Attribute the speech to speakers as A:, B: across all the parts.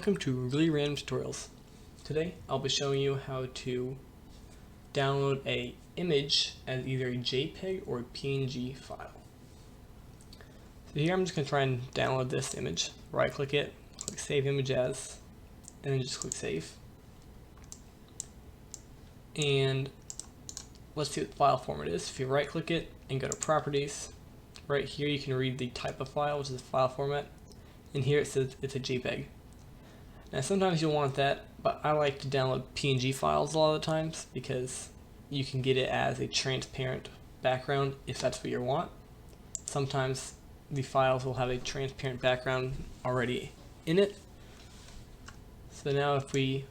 A: Welcome to Really Random Tutorials. Today I'll be showing you how to download a image as either a JPEG or a PNG file. So here I'm just going to try and download this image. Right click it, click Save Image As, and then just click Save. And let's see what the file format is. If you right click it and go to Properties, right here you can read the type of file, which is the file format, and here it says it's a JPEG. Now sometimes you'll want that, but I like to download PNG files a lot of the times because you can get it as a transparent background if that's what you want. Sometimes the files will have a transparent background already in it. So now if we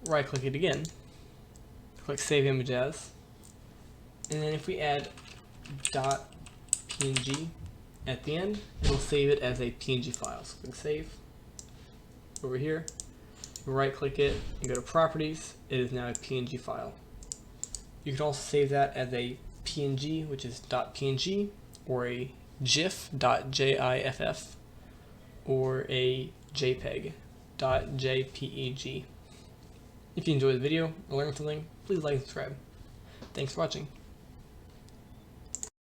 A: right click it again, click Save Image As, and then if we add .png at the end, it'll save it as a PNG file. So click Save. Over here, right click it and go to Properties. It is now a PNG file. You can also save that as a PNG, which is .png, or a GIF.jiff, or a JPEG .jpeg. If you enjoyed the video or learned something, please like and subscribe. Thanks for watching.